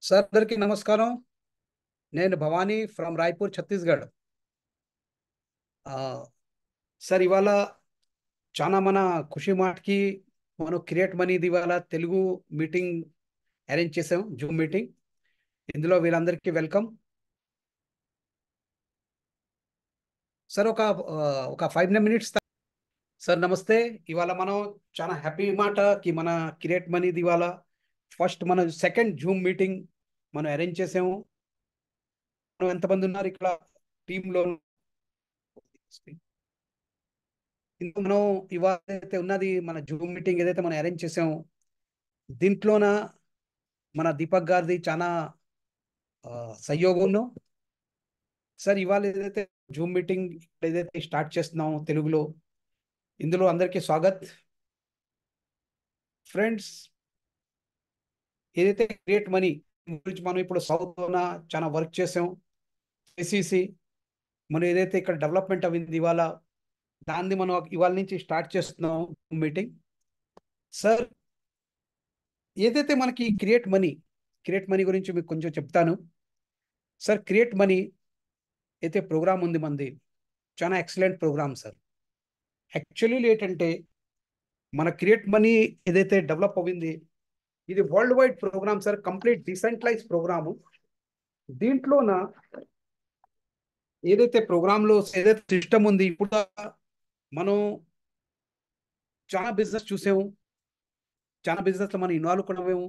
Sir అందరికీ నమస్కారం. నేను భవానీ ఫ్రమ్ రాయ్పూర్, ఛత్తీస్గఢ్. ఆ, సార్ ఇవాళ చాలా మన ఖుషి మాటకి మనం క్రియేట్ మనీది ఇవాళ తెలుగు మీటింగ్ అరేంజ్ చేసాం, జూమ్ మీటింగ్. ఇందులో వీళ్ళందరికీ వెల్కమ్. సార్ ఒక 5 minutes. సార్ నమస్తే. ఇవాళ మనం చాలా హ్యాపీ మాటకి మన క్రియేట్ మనీది ఇవాళ ఫస్ట్ మన సెకండ్ జూమ్ మీటింగ్ మనం అరేంజ్ చేసాము. మనం ఎంతమంది ఉన్నారు ఇక్కడ టీంలో? ఇందులో మనం ఇవాళ అయితే ఉన్నది మన జూమ్ మీటింగ్ ఏదైతే మనం అరేంజ్ చేసామో దీంట్లోన మన దీపక్ గారిది చాలా సహయోగంలో. సార్ ఇవాళ ఏదైతే జూమ్ మీటింగ్ ఏదైతే స్టార్ట్ చేస్తున్నామో తెలుగులో, ఇందులో అందరికీ స్వాగత్. ఫ్రెండ్స్, ఏదైతే క్రియేట్ మనీ గురించి మనం ఇప్పుడు సౌత్లోన చాలా వర్క్ చేసాం. ఏసీసీ మనం ఏదైతే ఇక్కడ డెవలప్మెంట్ అయింది ఇవాళ, దాన్ని మనం ఇవాళ నుంచి స్టార్ట్ చేస్తున్నాం మీటింగ్. సార్ ఏదైతే మనకి క్రియేట్ మనీ గురించి మీకు కొంచెం చెప్తాను. సార్ క్రియేట్ మనీ అయితే ప్రోగ్రామ్ ఉంది మంది, చాలా ఎక్సలెంట్ ప్రోగ్రామ్ సార్. యాక్చువల్లీ ఏంటంటే మన క్రియేట్ మనీ ఏదైతే డెవలప్ అయింది ఇది world wide program sir, complete decentralize program. దీంట్లోన ఏదైతే ప్రోగ్రాంలో ఏదైతే సిస్టమ్ ఉంది, ఇప్పుడు మనం చాలా బిజినెస్ చూసాము, చాలా బిజినెస్ లో మనం ఇన్వాల్వ్ కూడా అవ్వాము,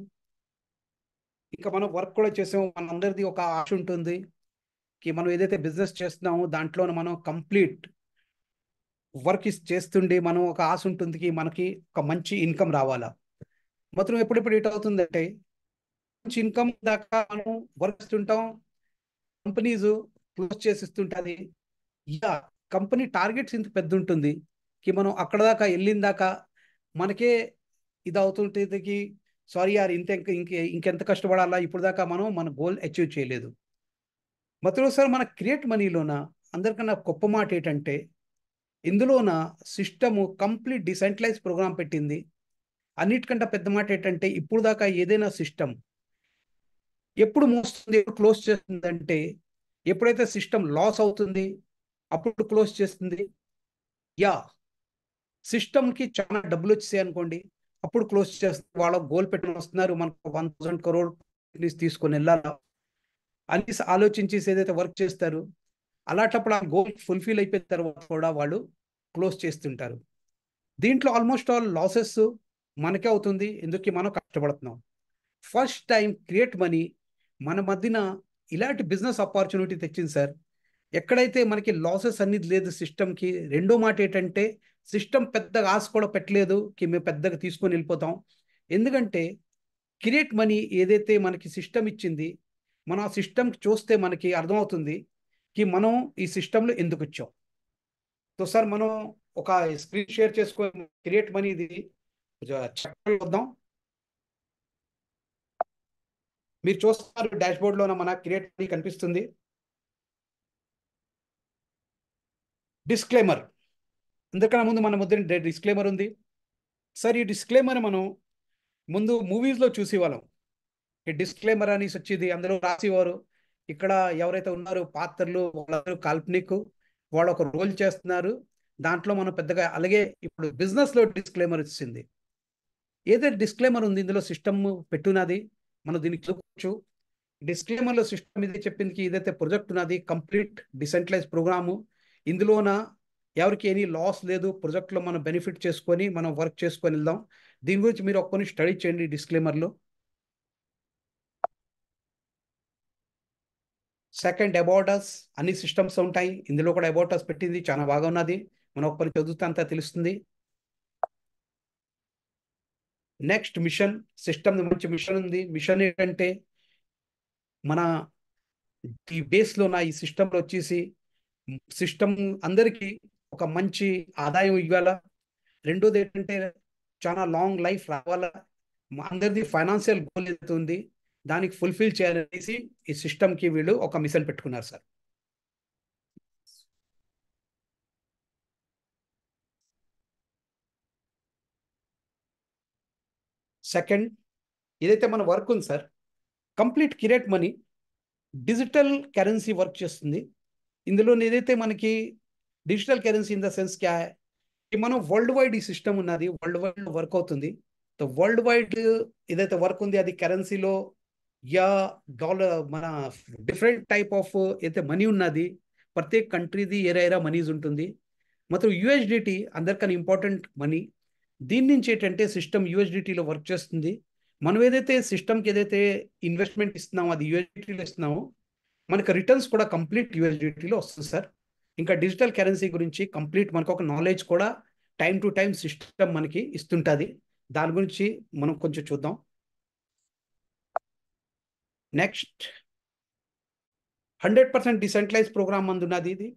ఇంకా మనం వర్క్ కూడా చేసాము. మనందరిది ఒక ఆశ ఉంటుంది కి మనం ఏదైతే బిజినెస్ చేస్తున్నామో దాంట్లో మనం కంప్లీట్ వర్క్ చేస్తుండే మనం ఒక ఆశ ఉంటుంది కి మనకి ఒక మంచి ఇన్కమ్ రావాలా. మొత్తం ఎప్పుడెప్పుడు ఏట్ అవుతుందంటే మంచి ఇన్కమ్ దాకా మనం వర్క్ చేస్తుంటాం, కంపెనీస్ క్లోజ్ చేసిస్తుంటుంది. ఇక కంపెనీ టార్గెట్స్ ఇంత పెద్ద ఉంటుంది కి మనం అక్కడ దాకా వెళ్ళిన దాకా మనకే ఇది అవుతుంటుంది కి సారీ యార్, ఇంకెంత కష్టపడాలా, ఇప్పుడు దాకా మనం మన గోల్ అచీవ్ చేయలేదు. మొత్తం సార్ మన క్రియేట్ మనీలోన అందరికన్నా గొప్ప మాట ఏంటంటే ఇందులోన సిస్టము కంప్లీట్ డిసెంట్రలైజ్ ప్రోగ్రామ్ పెట్టింది. అన్నిటికంటే పెద్ద మాట ఏంటంటే ఇప్పుడు దాకా ఏదైనా సిస్టమ్ ఎప్పుడు మోస్తుంది, ఎప్పుడు క్లోజ్ చేస్తుందంటే ఎప్పుడైతే సిస్టమ్ లాస్ అవుతుంది అప్పుడు క్లోజ్ చేస్తుంది. యా, సిస్టమ్కి చాలా డబ్బులు వచ్చాయి అనుకోండి అప్పుడు క్లోజ్ చేస్తుంది. వాళ్ళ గోల్ పెట్టుకుని వస్తున్నారు, మనకు 1,000 crore తీసుకొని వెళ్ళాలా అని ఆలోచించి ఏదైతే వర్క్ చేస్తారు, అలాంటప్పుడు ఆ గోల్ ఫుల్ఫిల్ అయిపోయిన తర్వాత కూడా వాళ్ళు క్లోజ్ చేస్తుంటారు. దీంట్లో ఆల్మోస్ట్ ఆల్ లాసెస్ మనకే అవుతుంది, ఎందుకు మనం కష్టపడుతున్నాం. ఫస్ట్ టైం క్రియేట్ మనీ మన మధ్యన ఇలాంటి బిజినెస్ ఆపర్చునిటీ తెచ్చింది సార్. ఎక్కడైతే మనకి లాసెస్ అనేది లేదు సిస్టమ్కి. రెండో మాట ఏంటంటే సిస్టమ్ పెద్దగా ఆశ కూడా పెట్టలేదు కి మేము పెద్దగా తీసుకొని వెళ్ళిపోతాం. ఎందుకంటే క్రియేట్ మనీ ఏదైతే మనకి సిస్టమ్ ఇచ్చింది, మనం ఆ సిస్టమ్ చూస్తే మనకి అర్థమవుతుంది కి మనం ఈ సిస్టంలో ఎందుకు వచ్చాం. సో సార్ మనం ఒక స్క్రీన్ షేర్ చేసుకో క్రియేట్ మనీ ఇది చూద్దాం. మీరు చూస్తున్నారు డాష్ బోర్డ్లోన మన క్రియేట్ మనీ కనిపిస్తుంది. డిస్క్లైమర్, అందుకన్నా ముందు మన ముద్ర డిస్క్లైమర్ ఉంది సార్. ఈ డిస్క్లైమర్ మనం ముందు మూవీస్లో చూసేవాళ్ళం. ఈ డిస్క్లైమర్ అనేసి వచ్చేది, అందులో రాసేవారు ఇక్కడ ఎవరైతే ఉన్నారో పాత్రలు వాళ్ళందరూ కాల్పనిక్, వాళ్ళు ఒక రోల్ చేస్తున్నారు దాంట్లో మనం పెద్దగా. అలాగే ఇప్పుడు బిజినెస్ లో డిస్క్లైమర్ వచ్చింది. ఏదైతే డిస్క్లైమర్ ఉంది ఇందులో సిస్టమ్ పెట్టున్నది, మనం దీనికి చూడవచ్చు. డిస్క్లైమర్ లో సిస్టమ్ ఇది చెప్పింది ఏదైతే ప్రొజెక్ట్ ఉన్నది కంప్లీట్ డిసెంట్రలైజ్ ప్రోగ్రాము. ఇందులోన ఎవరికి ఎనీ లాస్ లేదు, ప్రొజెక్ట్ లో మనం బెనిఫిట్ చేసుకొని మనం వర్క్ చేసుకొని వెళ్దాం. దీని గురించి మీరు ఒక్కరిని స్టడీ చేయండి. డిస్క్లైమర్ లో సెకండ్ అబౌట్ అస్ అన్ని సిస్టమ్స్ ఉంటాయి, ఇందులో కూడా అబౌట్ అస్ పెట్టింది, చాలా బాగా ఉన్నది. మనం ఒక్కరికి చదివితే అంతా తెలుస్తుంది. నెక్స్ట్ మిషన్, సిస్టమ్ మంచి మిషన్ ఉంది. మిషన్ ఏంటంటే మన ఈ బేస్లో నా ఈ సిస్టంలో వచ్చేసి సిస్టమ్ అందరికీ ఒక మంచి ఆదాయం ఇవ్వాలా. రెండోది ఏంటంటే చాలా లాంగ్ లైఫ్ రావాలా. అందరిది ఫైనాన్షియల్ గోల్ ఎంత ఉంది దానికి ఫుల్ఫిల్ చేయాలనేసి ఈ సిస్టమ్కి వీళ్ళు ఒక మిషన్ పెట్టుకున్నారు సార్. సెకండ్, ఏదైతే మన వర్క్ ఉంది sir complete create money digital currency work చేస్తుంది. ఇందులో ఏదైతే మనకి digital currency in the sense క్యా హై, మనం వరల్డ్ వైడ్ ఈ సిస్టమ్ ఉన్నది, వరల్డ్ వైడ్ వర్క్ అవుతుంది. వరల్డ్ వైడ్ ఏదైతే వర్క్ ఉంది అది కరెన్సీలో యా డాలర్ మన డిఫరెంట్ టైప్ ఆఫ్ అయితే మనీ ఉన్నది, ప్రత్యేక కంట్రీది ఏరా మనీస్ ఉంటుంది. మొత్తం యూఎస్డిటీ అందరికన్నా ఇంపార్టెంట్ మనీ. దీని నుంచి ఏంటంటే సిస్టమ్ యూఎస్డిటీలో వర్క్ చేస్తుంది. మనం ఏదైతే సిస్టమ్కి ఏదైతే ఇన్వెస్ట్మెంట్ ఇస్తున్నామో అది యూఎస్డిటీలో ఇస్తున్నామో, మనకు రిటర్న్స్ కూడా కంప్లీట్ యూఎస్డిటీలో వస్తుంది సార్. ఇంకా డిజిటల్ కరెన్సీ గురించి కంప్లీట్ మనకు ఒక నాలెడ్జ్ కూడా టైం టు టైం సిస్టమ్ మనకి ఇస్తుంటుంది. దాని గురించి మనం కొంచెం చూద్దాం. నెక్స్ట్ 100% డిసెంట్రలైజ్ ప్రోగ్రామ్ అందున్నది. ఇది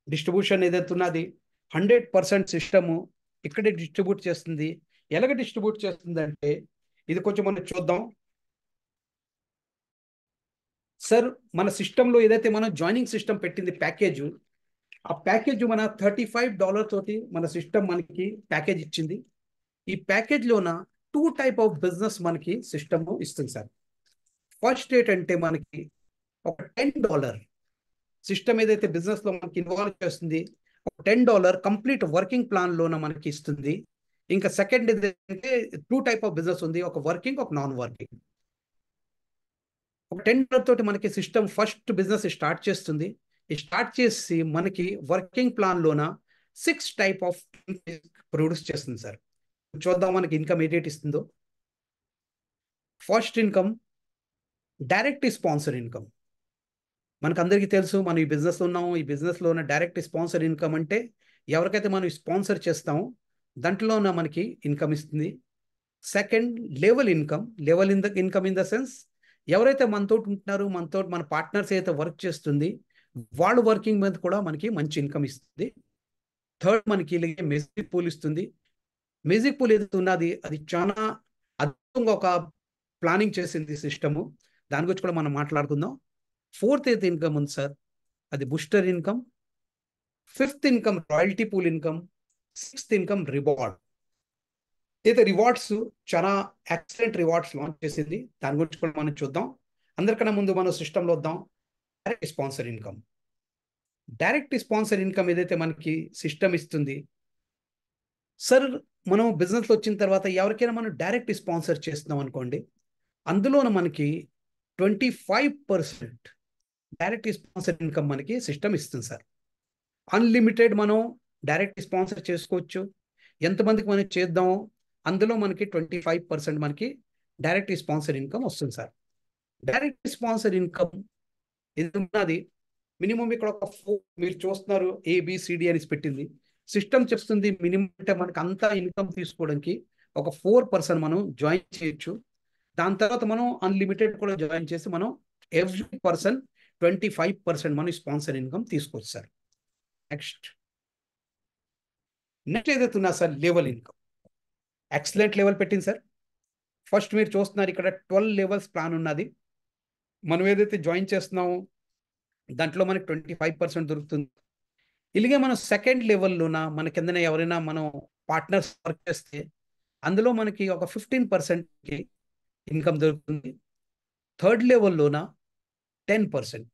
డిస్ట్రిబ్యూషన్ ఏదైతే ఉన్నది 100% సిస్టము ఇక్కడే డిస్ట్రిబ్యూట్ చేస్తుంది. ఎలాగ డిస్ట్రిబ్యూట్ చేస్తుంది అంటే ఇది కొంచెం మనం చూద్దాం సార్. మన సిస్టంలో ఏదైతే మనం జాయినింగ్ సిస్టమ్ పెట్టింది ప్యాకేజ్, ఆ ప్యాకేజ్ మన $35 తోటి మన సిస్టమ్ మనకి ప్యాకేజ్ ఇచ్చింది. ఈ ప్యాకేజ్లోన 2 టైప్ ఆఫ్ బిజినెస్ మనకి సిస్టమ్ ఇస్తుంది సార్. ఫస్ట్ ఏంటంటే మనకి ఒక $10 సిస్టమ్ ఏదైతే బిజినెస్లో మనకి ఇన్వాల్వ్ చేస్తుంది, ఒక $10 కంప్లీట్ వర్కింగ్ ప్లాన్లోన మనకి ఇస్తుంది. ఇంకా సెకండ్ ఏంటంటే 2 టైప్ ఆఫ్ బిజినెస్ ఉంది, ఒక వర్కింగ్ ఒక నాన్ వర్కింగ్. ఒక $10 తోటి మనకి సిస్టమ్ ఫస్ట్ బిజినెస్ స్టార్ట్ చేస్తుంది. స్టార్ట్ చేసి మనకి వర్కింగ్ ప్లాన్లోన 6 టైప్ ఆఫ్ ప్రొడ్యూస్ చేస్తుంది సార్. చూద్దాం మనకి ఇన్కమ్ ఏదైతే ఇస్తుందో. First income direct sponsor income. మనకు అందరికీ తెలుసు మనం ఈ బిజినెస్లో ఉన్నాము. ఈ బిజినెస్లో ఉన్న డైరెక్ట్ స్పాన్సర్ ఇన్కమ్ అంటే ఎవరికైతే మనం స్పాన్సర్ చేస్తామో దాంట్లోన మనకి ఇన్కమ్ ఇస్తుంది. Second level income. Level income in the sense ఎవరైతే మనతో ఉంటున్నారో, మన పార్ట్నర్స్ అయితే వర్క్ చేస్తుంది వాళ్ళు వర్కింగ్ మీద కూడా మనకి మంచి ఇన్కమ్ ఇస్తుంది. థర్డ్ మనకి మ్యూజిక్ పూల్ ఇస్తుంది. మ్యూజిక్ పూల్ ఏదైతే ఉన్నది అది చాలా అద్భుతంగా ఒక ప్లానింగ్ చేసింది సిస్టము. దాని గురించి కూడా మనం మాట్లాడుకుందాం. ఫోర్త్ అయితే ఇన్కమ్ ఉంది సార్, అది booster income. Fifth income royalty pool income. Sixth income reward. అయితే రివార్డ్స్ చాలా ఎక్సలెంట్ రివార్డ్స్ లాంచ్ చేసింది. దాని గురించి కూడా మనం చూద్దాం. అందరికన్నా ముందు మనం సిస్టంలో వద్దాం. Direct sponsor income. Direct sponsor income ఏదైతే మనకి సిస్టమ్ ఇస్తుంది సార్, మనం బిజినెస్లో వచ్చిన తర్వాత ఎవరికైనా మనం డైరెక్ట్ స్పాన్సర్ చేస్తున్నాం అనుకోండి, అందులోన మనకి 25% డైరెక్ట్ స్పాన్సర్ ఇన్కమ్ మనకి సిస్టమ్ ఇస్తుంది సార్. అన్లిమిటెడ్ మనం డైరెక్ట్ స్పాన్సర్ చేసుకోవచ్చు. ఎంతమందికి మనం చేద్దామో అందులో మనకి 25% మనకి డైరెక్ట్ స్పాన్సర్ ఇన్కమ్ వస్తుంది సార్. డైరెక్ట్ స్పాన్సర్ ఇన్కమ్ ఇది ఉన్నది మినిమం ఇక్కడ ఒక 4 మీరు చూస్తున్నారు ABCD అని పెట్టింది. సిస్టమ్ చెప్తుంది మినిమం అంటే మనకి అంతా ఇన్కమ్ తీసుకోవడానికి ఒక 4% మనం జాయిన్ చేయొచ్చు. దాని తర్వాత మనం అన్లిమిటెడ్ కూడా జాయిన్ చేసి మనం ఎవ్రీ పర్సన్ 25% మనం స్పాన్సర్ ఇన్కమ్ తీసుకోవచ్చు సార్. నెక్స్ట్ ఏదైతే ఉన్నా sir level income. Excellent level పెట్టింది సార్. ఫస్ట్ మీరు చూస్తున్నారు ఇక్కడ 12 లెవెల్స్ ప్లాన్ ఉన్నది. మనం ఏదైతే జాయిన్ చేస్తున్నామో దాంట్లో మనకి 25% దొరుకుతుంది. ఇలాగే మనం సెకండ్ లెవెల్లోన మన కిందన ఎవరైనా మనం పార్ట్నర్స్ వర్క్ చేస్తే అందులో మనకి ఒక 15% ఇన్కమ్ దొరుకుతుంది. థర్డ్ లెవెల్లోన 10%.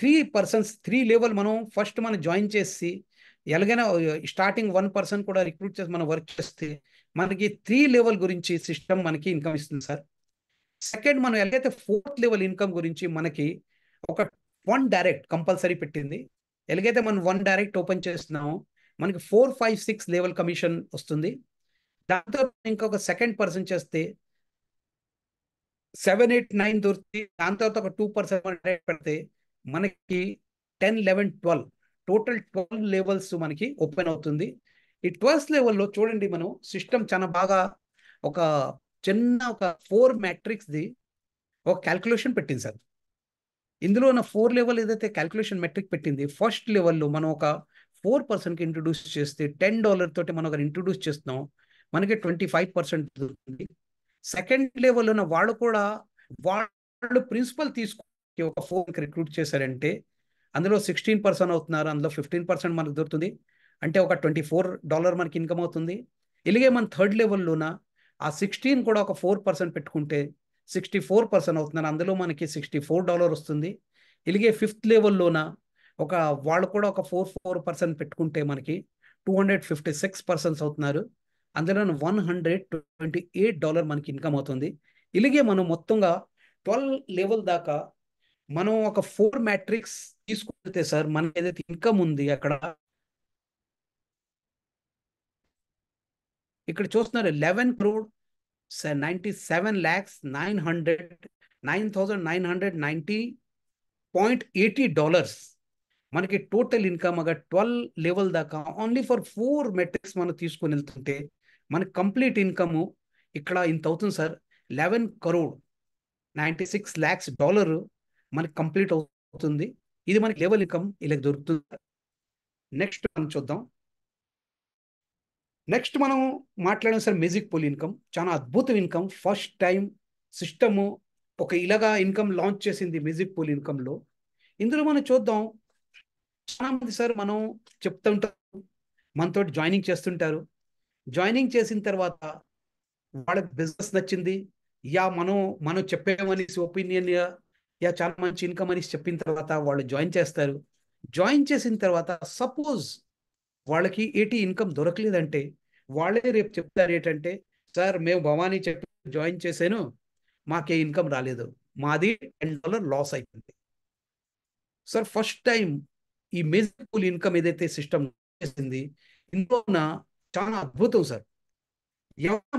3 లెవెల్ మనం ఫస్ట్ మనం జాయిన్ చేసి ఎలాగైనా స్టార్టింగ్ 1% కూడా రిక్రూట్ చేసి మనం వర్క్ చేస్తే మనకి 3 లెవెల్ గురించి సిస్టమ్ మనకి ఇన్కమ్ ఇస్తుంది సార్. సెకండ్ మనం ఎలాగైతే 4th లెవెల్ ఇన్కమ్ గురించి మనకి ఒక 1 డైరెక్ట్ కంపల్సరీ పెట్టింది. ఎలాగైతే మనం 1 డైరెక్ట్ ఓపెన్ చేస్తున్నామో మనకి 4, 5, 6 లెవెల్ కమిషన్ వస్తుంది. దాంతో ఇంకొక సెకండ్ పర్సన్ చేస్తే 7, 8, 9 దొరుకుతుంది. దాని తర్వాత ఒక 2% డైరెక్ట్ పెడితే మనకి 10, 11, 12 టోటల్ 12 లెవెల్స్ మనకి ఓపెన్ అవుతుంది. ఈ 12th లెవెల్లో చూడండి మనం సిస్టమ్ చాలా బాగా ఒక చిన్న ఒక 4 మ్యాట్రిక్స్ది ఒక క్యాల్కులేషన్ పెట్టింది సార్. ఇందులో ఉన్న 4 లెవెల్ ఏదైతే క్యాల్కులేషన్ మెట్రిక్ పెట్టింది, ఫస్ట్ లెవెల్లో మనం ఒక 4%కి ఇంట్రొడ్యూస్ చేస్తే $10 తోటి మనం ఒక ఇంట్రొడ్యూస్ చేస్తున్నాం, మనకి 25% దొరుకుతుంది. సెకండ్ లెవెల్లో ఉన్న వాళ్ళు కూడా వాళ్ళు ప్రిన్సిపల్ తీసుకుని ఒక 4కి రిక్రూట్ చేశారంటే అందులో 16% అవుతున్నారు, అందులో 15% మనకు దొరుకుతుంది. అంటే ఒక $24 మనకి ఇన్కమ్ అవుతుంది. ఇలాగే మన థర్డ్ లెవెల్లోన ఆ 16 కూడా ఒక 4% పెట్టుకుంటే 64% అవుతున్నారు. అందులో మనకి $64 వస్తుంది. ఇలాగే ఫిఫ్త్ లెవెల్లోన ఒక వాళ్ళు కూడా ఒక 4% పెట్టుకుంటే మనకి $256 అవుతున్నారు. అందులో $128 మనకి ఇన్కమ్ అవుతుంది. ఇలాగే మనం మొత్తంగా 12 లెవెల్ దాకా మనం ఒక 4 మ్యాట్రిక్స్ తీసుకుంటే సార్ మనకి ఏదైతే ఇన్కమ్ ఉంది అక్కడ ఇక్కడ చూస్తున్నారు 11,97,990.80 మనకి టోటల్ ఇన్కమ్ అగా 12 లెవెల్ దాకా ఓన్లీ ఫర్ 4 మెట్రిక్స్ మనం తీసుకొని వెళ్తుంటే మనకి కంప్లీట్ ఇన్కమ్ ఇక్కడ ఇంత అవుతుంది సార్. 11,96,00,000 మనకి కంప్లీట్ అవుతుంది. ఇది మనకి లెవెల్ ఇన్కమ్ ఇలా దొరుకుతుంది. నెక్స్ట్ మనం చూద్దాం. నెక్స్ట్ మనం మాట్లాడాం సార్ మ్యూజిక్ పూల్ ఇన్కమ్. చాలా అద్భుతం ఇన్కమ్. ఫస్ట్ టైం సిస్టము ఒక ఇలాగా ఇన్కమ్ లాంచ్ చేసింది మ్యూజిక్ పూల్ ఇన్కమ్లో. ఇందులో మనం చూద్దాం, చాలా మంది సార్ మనం చెప్తుంటారు, మనతో జాయినింగ్ చేస్తుంటారు. జాయినింగ్ చేసిన తర్వాత వాళ్ళకి బిజినెస్ నచ్చింది, మనం చెప్పామనేసి ఒపీనియన్ యా చాలా మంచి ఇన్కమ్ అనేసి చెప్పిన తర్వాత వాళ్ళు జాయిన్ చేస్తారు. జాయిన్ చేసిన తర్వాత సపోజ్ వాళ్ళకి ఏటీ ఇన్కమ్ దొరకలేదంటే వాళ్ళే రేపు చెప్తారు ఏంటంటే, సార్ మేము భవానీ చెప్పి జాయిన్ చేశాను, మాకే ఇన్కమ్ రాలేదు, మాది $10 లాస్ అయిపోయింది. సార్ ఫస్ట్ టైం ఈ మ్యూజిక్ పూల్ ఇన్కమ్ ఏదైతే సిస్టమ్ చేసింది ఇందులో చాలా అద్భుతం సార్.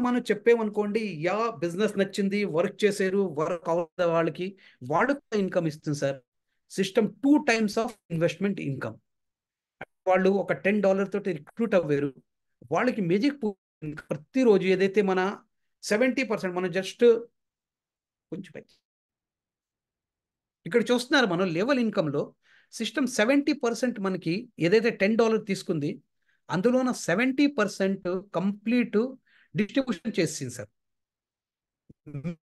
మనం చెప్పామనుకోండి, బిజినెస్ నచ్చింది, వర్క్ చేశారు, వర్క్ అవ్వదు వాళ్ళకి ఇన్కమ్ ఇస్తుంది sir. System 2 times of investment income. వాళ్ళు ఒక $10 తోటి రిక్రూట్ అవ్వారు, వాళ్ళకి మ్యూజిక్ పూల్ ప్రతిరోజు ఏదైతే మన 70% మనం జస్ట్ కొంచెం ఇక్కడ చూస్తున్నారు మనం లెవెల్ ఇన్కమ్లో సిస్టమ్ 70% మనకి ఏదైతే $10 తీసుకుంది అందులోన 70% కంప్లీట్ డిస్ట్రిబ్యూషన్ చేసింది సార్.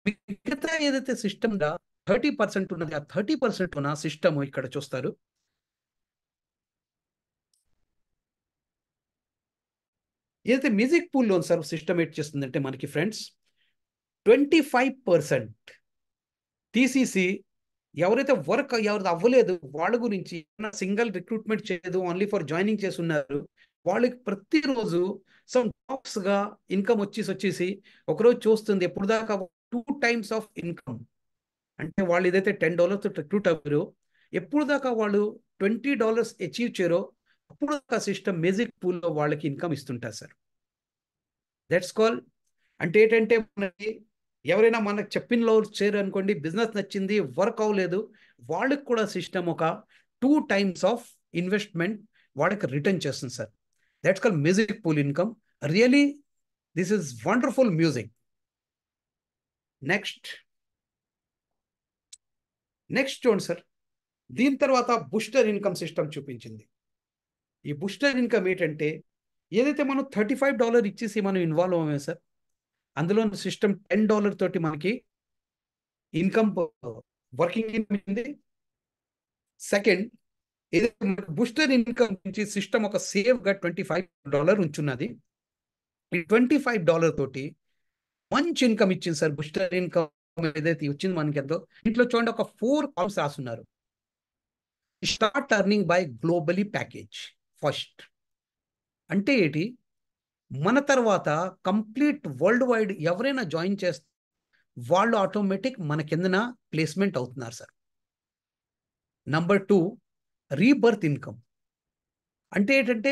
మిగతా ఏదైతే సిస్టమ్ 30% ఉన్నది, ఆ 30% ఉన్న సిస్టమ్ ఇక్కడ చూస్తారు. ఏదైతే మ్యూజిక్ పూల్లో సార్ సిస్టమ్ ఏట్ చేస్తుందంటే మనకి ఫ్రెండ్స్ 25% తీసేసి ఎవరైతే ఎవరైతే అవ్వలేదు వాళ్ళ గురించి సింగిల్ రిక్రూట్మెంట్ చేయలేదు, ఓన్లీ ఫర్ జాయినింగ్ చేసి ఉన్నారు, వాళ్ళకి ప్రతిరోజు సమ్ టాక్స్ గా ఇన్కమ్ వచ్చేసి ఒకరోజు చూస్తుంది ఎప్పుడు దాకా 2 టైమ్స్ ఆఫ్ ఇన్కమ్. అంటే వాళ్ళు ఏదైతే $10 రిక్రూట్ అవ్వరు, ఎప్పుడు దాకా వాళ్ళు $20 అచీవ్ చేయరో అప్పుడు దాకా సిస్టమ్ మ్యూజిక్ పూల్లో వాళ్ళకి ఇన్కమ్ ఇస్తుంటారు సార్. That's call. అంటే ఏంటంటే మనకి ఎవరైనా మనకు చెప్పిన లో చేరు అనుకోండి, బిజినెస్ నచ్చింది, వర్క్ అవ్వలేదు, వాళ్ళకి కూడా సిస్టమ్ ఒక 2 టైమ్స్ ఆఫ్ ఇన్వెస్ట్మెంట్ వాళ్ళకి రిటర్న్ చేస్తుంది sir. That's call music pool income. Really this is wonderful music. Next చూడండి సార్, దీని తర్వాత బూస్టర్ ఇన్కమ్ సిస్టమ్ చూపించింది. ఈ బూస్టర్ ఇన్కమ్ ఏంటంటే ఏదైతే మనం $35 ఇచ్చేసి మనం ఇన్వాల్వ్ అవ్వమే సార్, అందులో సిస్టమ్ $10 తోటి మనకి ఇన్కమ్ వర్కింగ్ ఇన్కమ్. సెకండ్ ఏదైతే బూస్టర్ ఇన్కమ్ నుంచి సిస్టమ్ ఒక సేవ్ గా $25 ఉంచున్నది. ఈ $25 తోటి మంచి ఇన్కమ్ ఇచ్చింది సార్. బూస్టర్ ఇన్కమ్ ఏదైతే వచ్చింది మనకి ఎంతో, ఇంట్లో చూడండి ఒక 4 కాల్స్ రాస్తున్నారు. Start earning by globally package first అంటే ఏంటి, మన తర్వాత కంప్లీట్ వరల్డ్ వైడ్ ఎవరైనా జాయిన్ చేస్తే వాళ్ళు ఆటోమేటిక్ మన కిందన ప్లేస్మెంట్ అవుతున్నారు సార్. నంబర్ 2 రీబర్త్ ఇన్కమ్ అంటే ఏంటంటే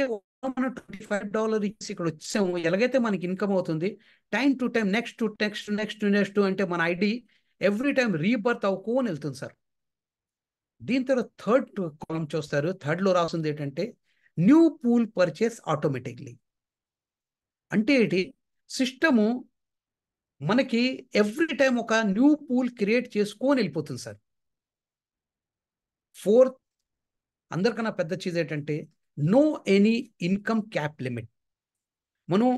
మనం $25 ఇచ్చి ఇక్కడ వచ్చాము, ఎలాగైతే మనకి ఇన్కమ్ అవుతుంది టైం టు టైం నెక్స్ట్ అంటే మన ఐడి ఎవ్రీ టైం రీబర్త్ అవ్వుకోని వెళ్తుంది సార్. దీని తర్వాత థర్డ్ కాలం చూస్తారు, థర్డ్లో రాసింది ఏంటంటే న్యూ పూల్ పర్చేస్ ఆటోమేటిక్లీ. అంటే ఏంటి, సిస్టము మనకి ఎవ్రీ టైం ఒక న్యూ పూల్ క్రియేట్ చేసుకొని వెళ్ళిపోతుంది సార్. ఫోర్త్ అందరికన్నా పెద్ద చీజ్ ఏంటంటే no any income cap limit. మనం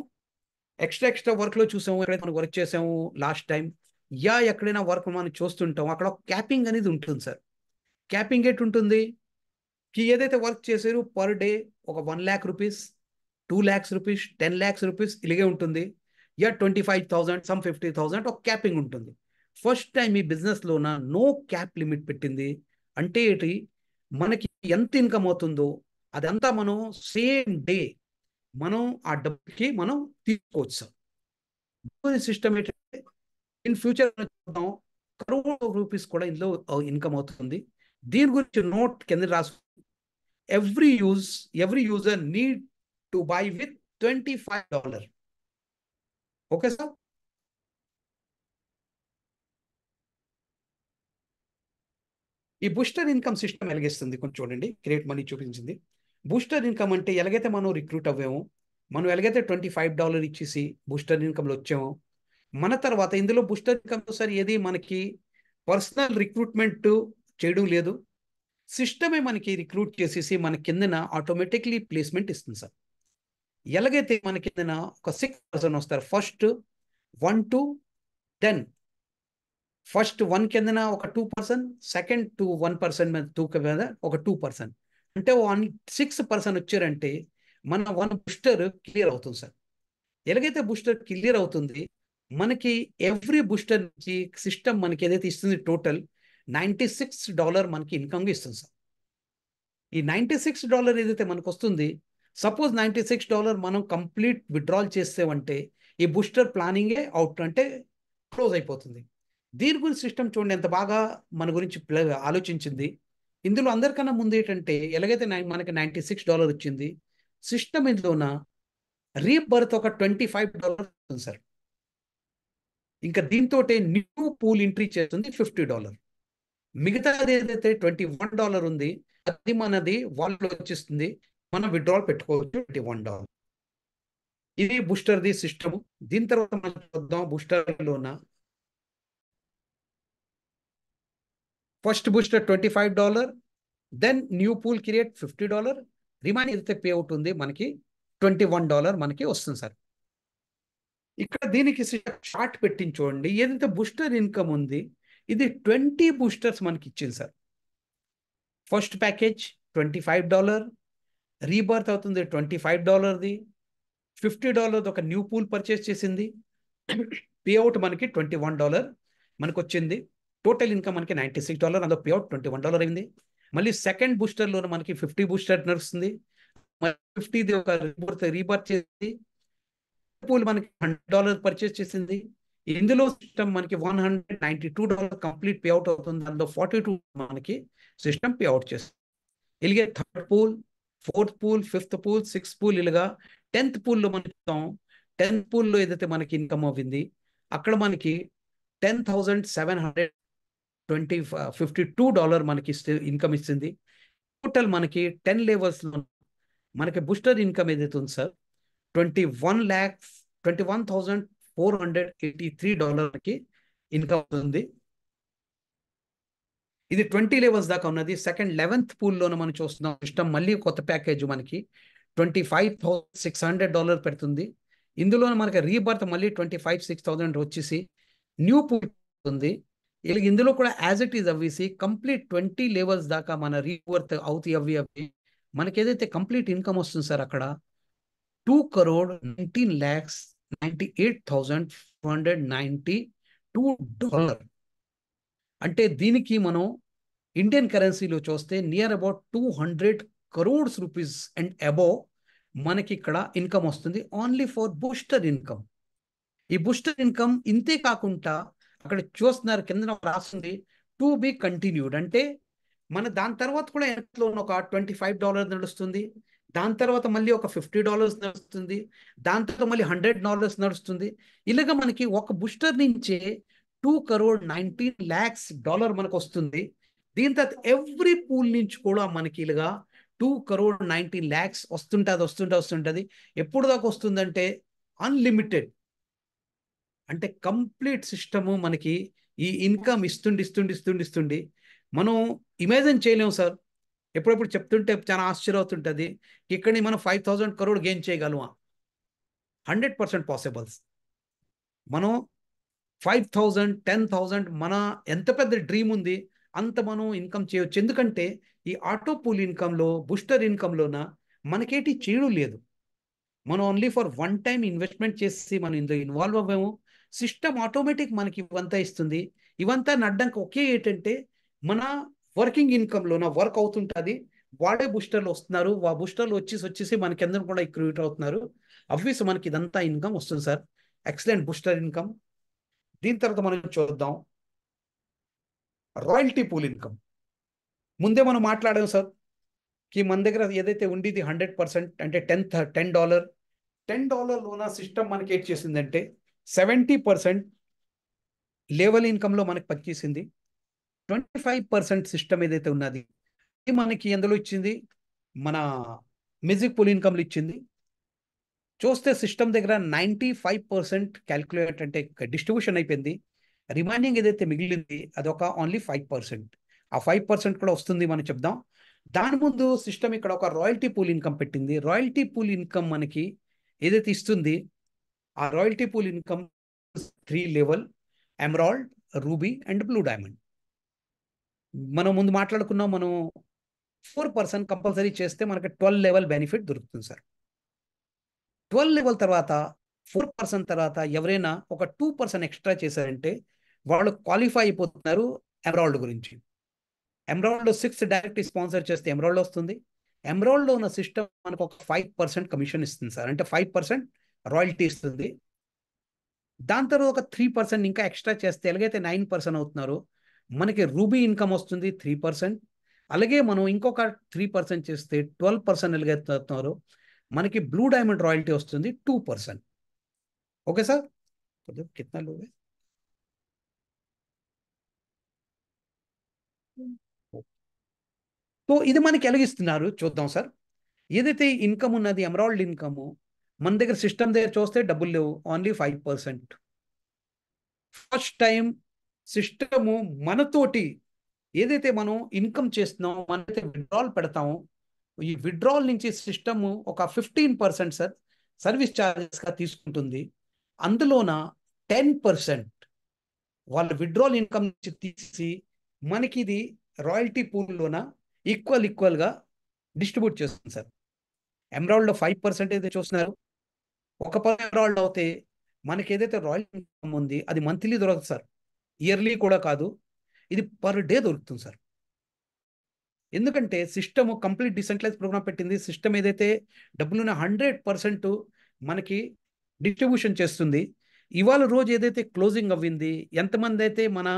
ఎక్స్ట్రా వర్క్లో చూసాము, ఎక్కడైతే మనం వర్క్ చేసాము లాస్ట్ టైం, ఎక్కడైనా వర్క్ మనం చూస్తుంటాం అక్కడ క్యాపింగ్ అనేది ఉంటుంది సార్. క్యాపింగ్ ఎట్ ఉంటుంది, ఏదైతే వర్క్ చేశారు పర్ డే ఒక 1 lakh rupees, 2 lakhs rupees, 10 lakhs rupees ఇలాగే ఉంటుంది. 25,000 సమ్ 50,000 ఒక క్యాపింగ్ ఉంటుంది. ఫస్ట్ టైం ఈ బిజినెస్లోన నో క్యాప్ లిమిట్ పెట్టింది. అంటే ఏంటి, మనకి ఎంత ఇన్కమ్ అవుతుందో అదంతా మనం సేమ్ డే మనం ఆ డబ్బుకి మనం తీసుకోవచ్చు సార్. సిస్టమ్ ఏంటంటే ఇన్ ఫ్యూచర్ చూద్దాం, కరోడ్ రూపీస్ కూడా ఇందులో ఇన్కమ్ అవుతుంది. దీని గురించి నోట్ కింద రాసు, every user need to buy with $25. Okay sir. ఈ బూస్టర్ ఇన్కమ్ సిస్టమ్ ఎలాగేస్తుంది కొంచెం చూడండి. క్రియేట్ మనీ చూపించింది. బూస్టర్ ఇన్కమ్ అంటే ఎలాగైతే మనం రిక్రూట్ అవ్వామో, మనం ఎలాగైతే $25 ఇచ్చేసి బూస్టర్ ఇన్కమ్లో వచ్చామో, మన తర్వాత ఇందులో బూస్టర్ ఇన్కమ్ సార్ ఏది మనకి పర్సనల్ రిక్రూట్మెంట్ చేయడం లేదు. సిస్టమే మనకి రిక్రూట్ చేసేసి మన కిందన ఆటోమేటిక్లీ ప్లేస్మెంట్ ఇస్తుంది సార్. ఎలాగైతే మన కిందన ఒక 6 పర్సన్ వస్తారు, ఫస్ట్ 1 to 10, ఫస్ట్ 1 కిందన ఒక 2%, సెకండ్ 1% మీద 2 మీద ఒక 2%, అంటే 6 పర్సన్ వచ్చారంటే మన 1 బూస్టర్ క్లియర్ అవుతుంది సార్. ఎలాగైతే బూస్టర్ క్లియర్ అవుతుంది, మనకి ఎవ్రీ బూస్టర్ నుంచి సిస్టమ్ మనకి ఏదైతే ఇస్తుంది టోటల్ $96 మనకి ఇన్కమ్గా ఇస్తుంది సార్. ఈ $96 ఏదైతే మనకు వస్తుంది, సపోజ్ $96 మనం కంప్లీట్ విత్డ్రాల్ చేసామంటే ఈ బూస్టర్ ప్లానింగే అవుట్ అంటే క్లోజ్ అయిపోతుంది. దీని గురించి సిస్టమ్ చూడండి ఎంత బాగా మన గురించి ఆలోచించింది. ఇందులో అందరికన్నా ముందు ఏంటంటే ఎలాగైతే మనకి $96 వచ్చింది, సిస్టమ్ ఇందులోన రీబర్త్ ఒక $25 ఉంది సార్. ఇంకా దీంతో న్యూ పూల్ ఎంట్రీ చేస్తుంది $50. మిగతాది ఏదైతే $21 ఉంది, అది మనది వాళ్ళలో వచ్చేస్తుంది, మనం విత్డ్రాల్ పెట్టుకోవచ్చు $21. ఇది బూస్టర్ది సిస్టమ్. దీని తర్వాత మనం చూద్దాం బూస్టర్లోన first booster $25, then new pool create $50, remaining ఏదైతే పే అవుట్ ఉంది మనకి $21 మనకి వస్తుంది సార్. ఇక్కడ దీనికి షార్ట్ పెట్టింది చూడండి, ఏదైతే బూస్టర్ ఇన్కమ్ ఉంది ఇది 20 బూస్టర్స్ మనకి ఇచ్చింది సార్. ఫస్ట్ ప్యాకేజ్ $25, రీబర్త్ అవుతుంది $25ది, $50 ఒక న్యూ పూల్ పర్చేస్ చేసింది, పేఅవుట్ మనకి $21 మనకు వచ్చింది. టోటల్ ఇన్కమ్ మనకి $96, అందులో పేఅవుట్ $21 అయింది. మళ్ళీ సెకండ్ బూస్టర్లో మనకి 50 బూస్టర్ నడుస్తుంది, 50ది ఒక రీబర్త్ చేసి పూల్ మనకి $100 పర్చేస్ చేసింది. ఇందులో సిస్టమ్ మనకి $192 కంప్లీట్ పేఅవుట్ అవుతుంది, అందులో 42 మనకి సిస్టమ్ పేఅవుట్ చేస్తుంది. ఇలాగే third pool, fourth pool, fifth pool, sixth pool, ఇలాగా 10th పూల్లో మనకి 10th పూల్లో ఏదైతే మనకి ఇన్కమ్ అవ్వింది అక్కడ మనకి $10,752 మనకి ఇన్కమ్ ఇస్తుంది. టోటల్ మనకి 10 లెవెల్స్లో మనకి బూస్టర్ ఇన్కమ్ ఏదైతే ఉంది సార్ $21,483కి ఇన్కమ్ ఉంది. ఇది 20 లెవెల్స్ దాకా ఉన్నది. సెకండ్ 11th పూల్లోనే మనం చూస్తున్నాం సిస్టమ్ మళ్ళీ కొత్త ప్యాకేజ్ మనకి $25,600 పెడుతుంది. ఇందులో మనకి రీబర్త్ మళ్ళీ 25,600 వచ్చేసి న్యూ పూల్ ఉంది. ఇందులో కూడా యాజ్ ఇట్ ఈజ్ అవ్వేసి కంప్లీట్ 20 లెవెల్స్ దాకా మన రీబర్త్ అవుతాయి. అవి మనకి ఏదైతే కంప్లీట్ ఇన్కమ్ వస్తుంది సార్ అక్కడ $2,19,98,492. అంటే దీనికి మనం ఇండియన్ కరెన్సీలో చూస్తే near about 200 crores rupees and above మనకి ఇక్కడ ఇన్కమ్ వస్తుంది ఓన్లీ ఫర్ బూస్టర్ ఇన్కమ్. ఈ బూస్టర్ ఇన్కమ్ ఇంతే కాకుండా అక్కడ చూస్తున్నారు కింద రాస్తుంది టు బి కంటిన్యూడ్, అంటే మన దాని తర్వాత కూడా ఎంట్లో ఒక $25 నడుస్తుంది, దాని తర్వాత మళ్ళీ ఒక $50 నడుస్తుంది, దాని తర్వాత మళ్ళీ $100 నడుస్తుంది. ఇలాగ మనకి ఒక బూస్టర్ నుంచే $2,19,00,000 మనకు వస్తుంది. దీని తర్వాత ఎవ్రీ పూల్ నుంచి కూడా మనకి ఇలాగా $2,19,00,000 వస్తుంటుంది. ఎప్పుడు దాకా వస్తుందంటే అన్లిమిటెడ్, అంటే కంప్లీట్ సిస్టము మనకి ఈ ఇన్కమ్ ఇస్తుండి మనం ఇమాజిన్ చేయలేము సార్. ఎప్పుడెప్పుడు చెప్తుంటే చాలా ఆశ్చర్యం అవుతుంటుంది, ఇక్కడి మనం 5,000 crore గెయిన్ చేయగలమా? 100% పాసిబుల్స్. మనం 5,000, 10,000 మన ఎంత పెద్ద డ్రీమ్ ఉంది అంత మనం ఇన్కమ్ చేయవచ్చు. ఎందుకంటే ఈ ఆటో పూల్ ఇన్కంలో బూస్టర్ ఇన్కంలోన మనకేటి చేయడం లేదు. మనం only for one time investment చేసి మనం ఇందులో ఇన్వాల్వ్ అవ్వాము, సిస్టమ్ ఆటోమేటిక్ మనకి ఇవంతా ఇస్తుంది. ఇవంతా నడ్డానికి ఒకే ఏంటంటే మన వర్కింగ్ ఇన్కమ్లో నా వర్క్ అవుతుంటుంది, వాడే బూస్టర్లు వస్తున్నారు, ఆ బూస్టర్లు వచ్చేసి మనకి అందరూ కూడా క్రియేట్ అవుతున్నారు. అబ్వియస్ మనకి ఇదంతా ఇన్కమ్ వస్తుంది సార్. Excellent booster income. దీని తర్వాత మనం చూద్దాం రాయల్టీ పూల్ ఇన్కమ్. ముందే మనం మాట్లాడాం సార్ కి మన దగ్గర ఏదైతే ఉండేది 100% అంటే $10 $10 సిస్టమ్ మనకి ఏం చేసిందంటే 70% లేవల్ ఇన్కమ్లో మనకి పనిచేసింది. 25% సిస్టమ్ ఏదైతే ఉన్నది ఇది మనకి ఎందులో ఇచ్చింది, మన మ్యూజిక్ పూల్ ఇన్కమ్లు ఇచ్చింది. చూస్తే సిస్టమ్ దగ్గర 95% క్యాల్కులేట్ అంటే డిస్ట్రిబ్యూషన్ అయిపోయింది. రిమైనింగ్ ఏదైతే మిగిలింది అది ఒక ఓన్లీ 5%. ఆ 5% కూడా వస్తుంది మనం చెప్దాం. దాని ముందు సిస్టమ్ ఇక్కడ ఒక రాయల్టీ పూల్ ఇన్కమ్ పెట్టింది. రాయల్టీ పూల్ ఇన్కమ్ మనకి ఏదైతే ఇస్తుంది, ఆ royalty pool income 3 level: emerald, ruby and blue diamond. మనం ముందు మాట్లాడుకున్నాం, మనం 4% కంపల్సరీ చేస్తే మనకి 12 లెవెల్ బెనిఫిట్ దొరుకుతుంది సార్. 12 లెవెల్ తర్వాత 4% తర్వాత ఎవరైనా ఒక 2% ఎక్స్ట్రా చేశారంటే వాళ్ళు క్వాలిఫై అయిపోతున్నారు ఎమరాల్డ్ గురించి. ఎమరాల్డ్ 6 డైరెక్ట్ స్పాన్సర్ చేస్తే ఎమరాల్డ్ వస్తుంది. ఎమరాల్డ్లో ఉన్న సిస్టమ్ మనకు ఒక 5% కమిషన్ ఇస్తుంది సార్, అంటే 5% రాయల్టీ ఇస్తుంది. దాని తర్వాత ఒక 3% ఇంకా ఎక్స్ట్రా చేస్తే ఎలాగైతే 9% అవుతున్నారో మనకి రూబీ ఇన్కమ్ వస్తుంది 3%. అలాగే మనం ఇంకొక 3% చేస్తే 12% ఎలాగైతే అవుతున్నారో మనకి బ్లూ డైమండ్ రాయల్టీ వస్తుంది 2%. ఓకే సార్, కిतना लोगे? సో ఇది మనకి ఎలాగిస్తున్నారు చూద్దాం సార్. ఏదైతే ఇన్కమ్ ఉన్నది ఎమరాల్డ్ ఇన్కమ్, మన దగ్గర సిస్టమ్ దగ్గర చూస్తే డబ్బులు లేవు, ఓన్లీ 5%. ఫస్ట్ టైం సిస్టము మనతోటి ఏదైతే మనం ఇన్కమ్ చేస్తున్నామో, మనైతే విత్డ్రాల్ పెడతామో, ఈ విత్డ్రాల్ నుంచి సిస్టమ్ ఒక 15% సార్ సర్వీస్ ఛార్జెస్గా తీసుకుంటుంది. అందులోన 10% వాళ్ళ విత్డ్రాల్ ఇన్కమ్ నుంచి తీసి మనకి ఇది రాయల్టీ పూల్లోన ఈక్వల్గా డిస్ట్రిబ్యూట్ చేస్తుంది సార్. ఎమరాల్డ్లో 5% అయితే చూస్తున్నారు. ఒక ఎమరాల్డ్ అవుతే మనకి ఏదైతే రాయల్ ఇన్కమ్ ఉంది అది మంత్లీ దొరకదు సార్, ఇయర్లీ కూడా కాదు, ఇది పర్ డే దొరుకుతుంది సార్. ఎందుకంటే సిస్టమ్ కంప్లీట్ డిసెంట్రలైజ్ ప్రోగ్రామ్ పెట్టింది. సిస్టమ్ ఏదైతే డబ్బులున్న 100% మనకి డిస్ట్రిబ్యూషన్ చేస్తుంది. ఇవాళ రోజు ఏదైతే క్లోజింగ్ అవ్వింది, ఎంతమంది అయితే మన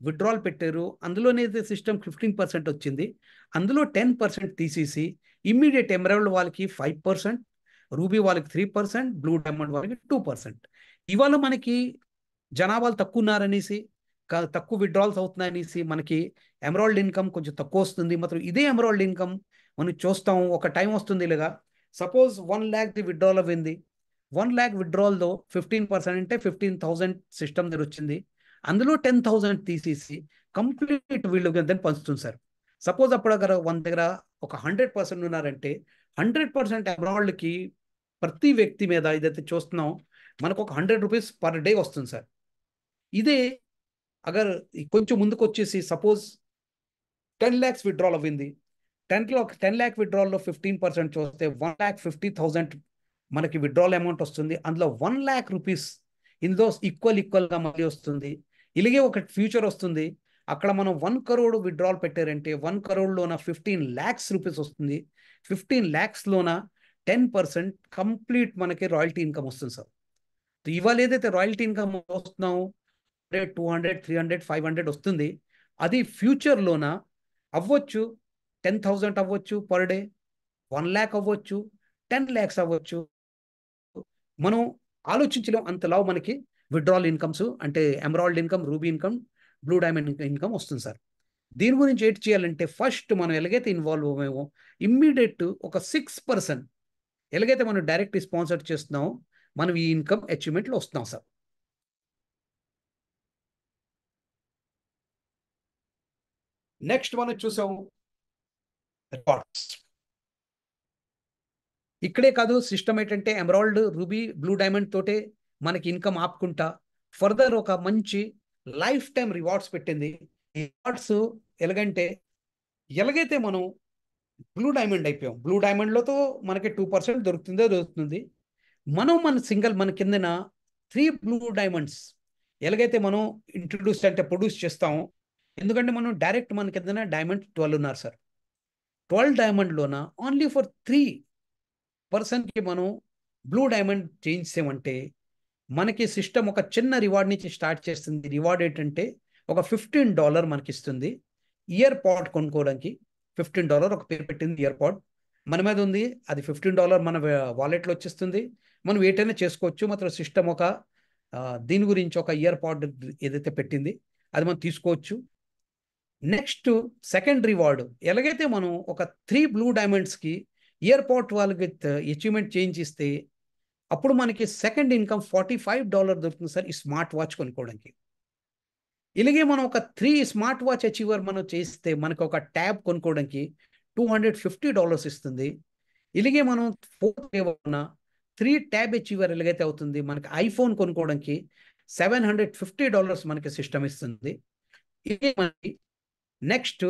విత్డ్రాల్ పెట్టారు, అందులోనైతే సిస్టమ్ 15% వచ్చింది. అందులో 10% తీసేసి ఇమ్మీడియట్ ఎమరాల్డ్ వాళ్ళకి 5%, రూబీ వాళ్ళకి 3%, బ్లూ డైమండ్ వాళ్ళకి 2%. ఇవాళ మనకి జనాభాలు తక్కువ ఉన్నారనేసి, తక్కువ విత్డ్రాల్స్ అవుతున్నాయనేసి మనకి ఎమరాల్డ్ ఇన్కమ్ కొంచెం తక్కువ వస్తుంది. మాత్రం ఇదే ఎమరాల్డ్ ఇన్కమ్ మనం చూస్తాం, ఒక టైం వస్తుంది ఇలాగా. సపోజ్ 1 lakh ది విత్డ్రాల్ అవ్వింది, 1 lakh విత్డ్రాల్తో 15% అంటే 15,000 సిస్టమ్ దగ్గర వచ్చింది. అందులో 10,000 తీసేసి కంప్లీట్ వీళ్ళు దాన్ని పంచుతుంది సార్. సపోజ్ అప్పుడు అక్కడ 1 దగ్గర ఒక 100% ఉన్నారంటే 100% ఎమరాల్డ్కి ప్రతి వ్యక్తి మీద ఏదైతే చూస్తున్నాం మనకు ఒక ₹100 పర్ డే వస్తుంది సార్. ఇదే అగర్ కొంచెం ముందుకు వచ్చేసి సపోజ్ 10 lakhs విత్డ్రాల్ అవ్వింది, 10 lakh విత్డ్రాల్లో 15% చూస్తే 1,50,000 మనకి విత్డ్రాల్ అమౌంట్ వస్తుంది. అందులో ₹1,00,000 ఇందులో ఈక్వల్గా మళ్ళీ వస్తుంది. ఇలాగే ఒక ఫ్యూచర్ వస్తుంది, అక్కడ మనం 1 crore విత్డ్రాల్ పెట్టారంటే 1 crore 15 lakhs రూపీస్ వస్తుంది. 15 lakhs 10% కంప్లీట్ మనకి రాయల్టీ ఇన్కమ్ వస్తుంది సార్. ఇవాళ ఏదైతే రాయల్టీ ఇన్కమ్ వస్తున్నాం 200, 300, 500 వస్తుంది, అది ఫ్యూచర్లోన అవ్వచ్చు 10,000 అవ్వచ్చు పర్ డే, 1 lakh అవ్వచ్చు, 10 lakhs అవ్వచ్చు. మనం ఆలోచించలేం అంతలా మనకి విత్డ్రాల్ ఇన్కమ్స్ అంటే emerald income, ruby income, blue diamond income వస్తుంది సార్. దీని గురించి ఏంటి చేయాలంటే ఫస్ట్ మనం ఎలాగైతే ఇన్వాల్వ్ అవ్వేమో ఇమ్మీడియట్ ఒక 6% ఎలాగైతే మనం డైరెక్ట్ స్పాన్సర్ చేస్తున్నామో మనం ఈ ఇన్కమ్ అచీవ్మెంట్లో వస్తున్నాం సార్. నెక్స్ట్ మనం చూసాం రివార్డ్స్. ఇక్కడే కాదు, సిస్టమ్ ఏంటంటే ఎమరాల్డ్, రూబీ, బ్లూ డైమండ్ తోటే మనకి ఇన్కమ్ ఆపుకుంటా ఫర్దర్ ఒక మంచి లైఫ్ టైం రివార్డ్స్ పెట్టింది. ఈ రివార్డ్స్ ఎలాగైతే మనం బ్లూ డైమండ్ అయిపోయాం, బ్లూ డైమండ్లతో మనకి 2% దొరుకుతుంది. మన సింగిల్ మన కిందన 3 బ్లూ డైమండ్స్ ఎలాగైతే మనం ఇంట్రొడ్యూస్ అంటే ప్రొడ్యూస్ చేస్తాము, ఎందుకంటే మనం డైరెక్ట్ మనకి ఏదైనా డైమండ్ 12 ఉన్నారు సార్. 12 డైమండ్లోన ఓన్లీ ఫర్ 3 పర్సన్కి మనం బ్లూ డైమండ్ చేయించామంటే మనకి సిస్టమ్ ఒక చిన్న రివార్డ్ నుంచి స్టార్ట్ చేస్తుంది. రివార్డ్ ఏంటంటే ఒక $15 మనకి ఇస్తుంది. ఇయర్ పాడ్ కొనుక్కోవడానికి $15 ఒక పేరు పెట్టింది ఇయర్ పాడ్ మన మీద ఉంది. అది $15 మన వాలెట్లో వచ్చేస్తుంది. మనం ఏటైనా చేసుకోవచ్చు. మాత్రం సిస్టమ్ ఒక దీని గురించి ఒక ఇయర్ పాడ్ ఏదైతే పెట్టింది అది మనం తీసుకోవచ్చు. నెక్స్ట్ సెకండ్ రివార్డ్ ఎలాగైతే మనం ఒక 3 బ్లూ డైమండ్స్కి ఇయర్ పాడ్ వాళ్ళకి అచీవ్మెంట్ చేయించిస్తే అప్పుడు మనకి సెకండ్ ఇన్కమ్ $45 దొరుకుతుంది సార్ ఈ స్మార్ట్ వాచ్ కొనుక్కోవడానికి. ఇలాగే మనం ఒక 3 స్మార్ట్ వాచ్ అచీవర్ మనం చేస్తే మనకు ఒక ట్యాబ్ కొనుక్కోవడానికి $250 ఇస్తుంది. ఇలాగే మనం 3 ట్యాబ్ అచీవర్ ఎలాగైతే అవుతుంది మనకి ఐఫోన్ కొనుక్కోవడానికి $750 మనకి సిస్టమ్ ఇస్తుంది. ఇదే మనకి నెక్స్ట్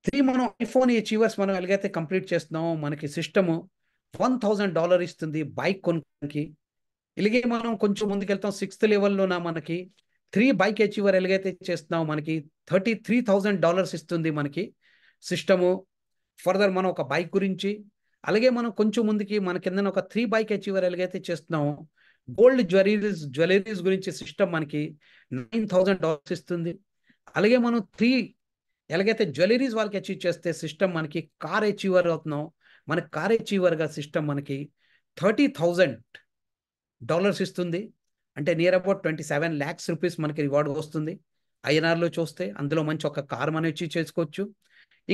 3 మనం ఐఫోన్ అచీవర్స్ మనం ఎలాగైతే కంప్లీట్ చేస్తున్నామో మనకి సిస్టమ్ $1000 ఇస్తుంది బైక్ కొనుక్కోవడానికి. ఇలాగే మనం కొంచెం ముందుకెళ్తాం 6th లెవెల్లోన మనకి 3 బైక్ అచీవర్ ఎలాగైతే చేస్తున్నామో మనకి $33,000 ఇస్తుంది మనకి సిస్టము. ఫర్దర్ మనం ఒక బైక్ గురించి అలాగే మనం కొంచెం ముందుకి మన కింద ఒక 3 బైక్ అచీవర్ ఎలాగైతే చేస్తున్నామో గోల్డ్ జ్యువెలరీస్ గురించి సిస్టమ్ మనకి $9,000 ఇస్తుంది. అలాగే మనం 3 ఎలాగైతే జ్యువెలరీస్ వాళ్ళకి అచీవ్ చేస్తే సిస్టమ్ మనకి కార్ అచీవర్ అవుతున్నాం. మన కార్ అచీవర్గా సిస్టమ్ మనకి $30,000 ఇస్తుంది. అంటే నియర్ అబౌట్ 27 lakhs రూపీస్ మనకి రివార్డ్ వస్తుంది. ఐఎన్ఆర్లో చూస్తే అందులో మంచి ఒక కార్ మనం అచీవ్ చేసుకోవచ్చు.